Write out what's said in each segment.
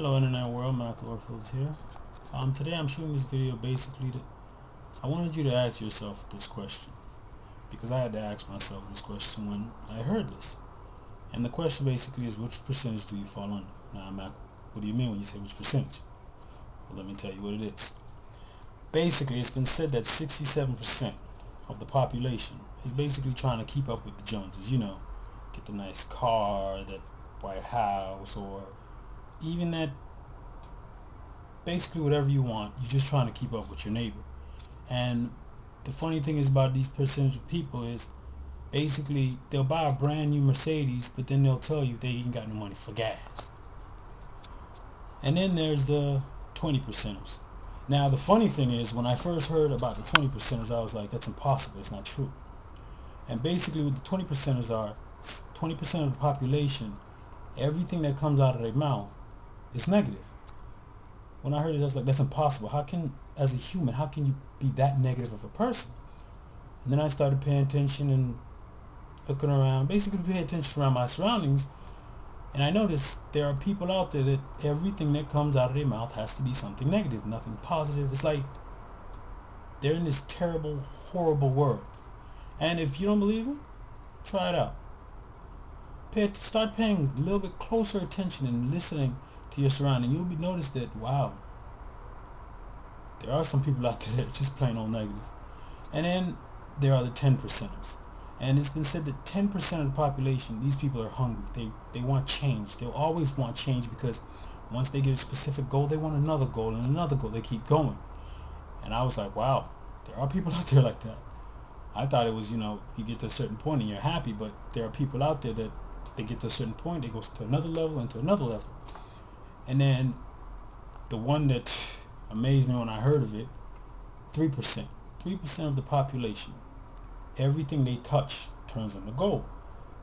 Hello Internet World, Matt Lorfield here. Today I'm shooting this video basically I wanted you to ask yourself this question, because I had to ask myself this question when I heard this. And the question basically is, which percentage do you fall under? Now, Matt, what do you mean when you say which percentage? Well, let me tell you what it is. Basically, it's been said that 67% of the population is basically trying to keep up with the Joneses. Get the nice car, that White House, or even that, basically whatever you want. You're just trying to keep up with your neighbor. And the funny thing is about these percentage of people is basically they'll buy a brand new Mercedes, but then they'll tell you they ain't got no money for gas. And then there's the 20%ers. Now the funny thing is, when I first heard about the 20%ers, I was like, that's impossible, it's not true. And basically what the 20%ers are, 20% of the population, everything that comes out of their mouth is negative. When I heard it, I was like, that's impossible. How can, as a human, how can you be that negative of a person? And then I started paying attention and looking around, basically paying attention around my surroundings, and I noticed there are people out there that everything that comes out of their mouth has to be something negative, nothing positive. It's like they're in this terrible, horrible world. And if you don't believe me, try it out. Start paying a little bit closer attention and listening to your surrounding. You'll notice that, wow, there are some people out there that are just plain old negative. And then there are the 10%ers. And it's been said that 10% of the population, these people are hungry. They want change. They'll always want change, because once they get a specific goal, they want another goal and another goal. They keep going. And I was like, wow, there are people out there like that. I thought it was, you get to a certain point and you're happy, but there are people out there that they get to a certain point, they go to another level and to another level. And then the one that amazed me when I heard of it, 3%. 3% of the population, everything they touch turns into gold.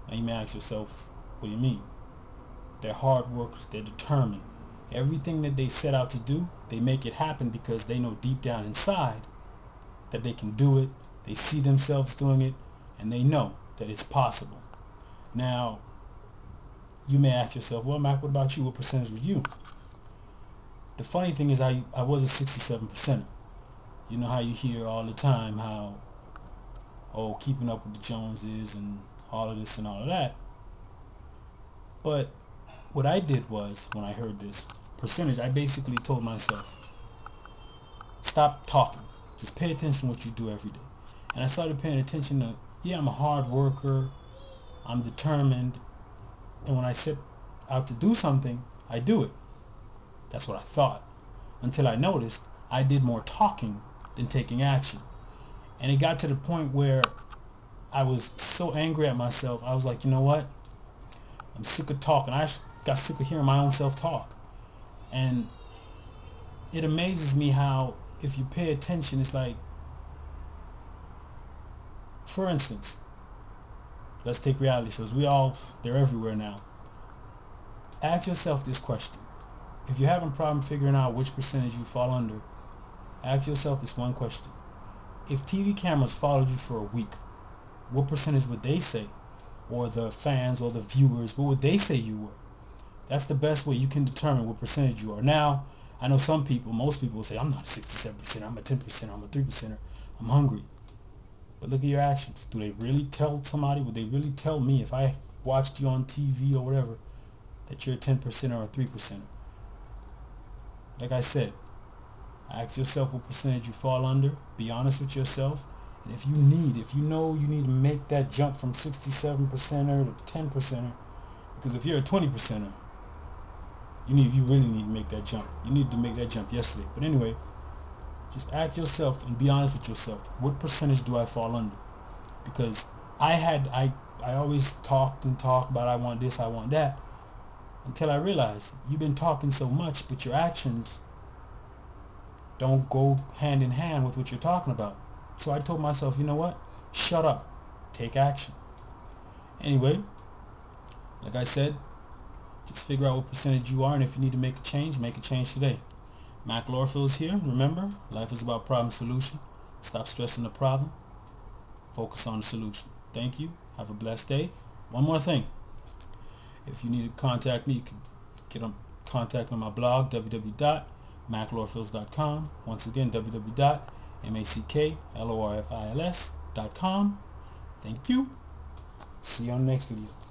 Now you may ask yourself, what do you mean? They're hard workers, they're determined. Everything that they set out to do, they make it happen because they know deep down inside that they can do it. They see themselves doing it, and they know that it's possible. Now, you may ask yourself, well, Mac, what about you? What percentage were you? The funny thing is, I was a 67%er. You know how you hear all the time how, oh, keeping up with the Joneses and all of this and all of that. But what I did was, when I heard this percentage, I basically told myself, stop talking. Just pay attention to what you do every day. And I started paying attention to, yeah, I'm a hard worker, I'm determined, and when I set out to do something, I do it. That's what I thought. Until I noticed I did more talking than taking action. And it got to the point where I was so angry at myself, I was like, you know what? I'm sick of talking. I got sick of hearing my own self talk. And it amazes me how, if you pay attention, it's like, for instance, let's take reality shows. They're everywhere now. Ask yourself this question. If you're having a problem figuring out which percentage you fall under, ask yourself this one question. If TV cameras followed you for a week, what percentage would they say? Or the fans or the viewers, what would they say you were? That's the best way you can determine what percentage you are. Now, I know most people will say, I'm not a 67%, I'm a 10%, I'm a 3%er, I'm hungry. But look at your actions. Do they really tell somebody? Would they really tell me, if I watched you on TV or whatever, that you're a 10%er or a 3%er? Like I said, ask yourself what percentage you fall under. Be honest with yourself. And if you know you need to make that jump from 67%er to 10%er, because if you're a 20%er, you really need to make that jump. You need to make that jump yesterday. But anyway, just ask yourself and be honest with yourself. What percentage do I fall under? Because I always talked about I want this, I want that, until I realized you've been talking so much, but your actions don't go hand in hand with what you're talking about. So I told myself, you know what? Shut up. Take action. Anyway, like I said, just figure out what percentage you are, and if you need to make a change today. Mac Lorfield's here. Remember, life is about problem solution. Stop stressing the problem. Focus on the solution. Thank you. Have a blessed day. One more thing. If you need to contact me, you can contact me on my blog, www.maclorfils.com. Once again, www.maclorfils.com. Thank you. See you on the next video.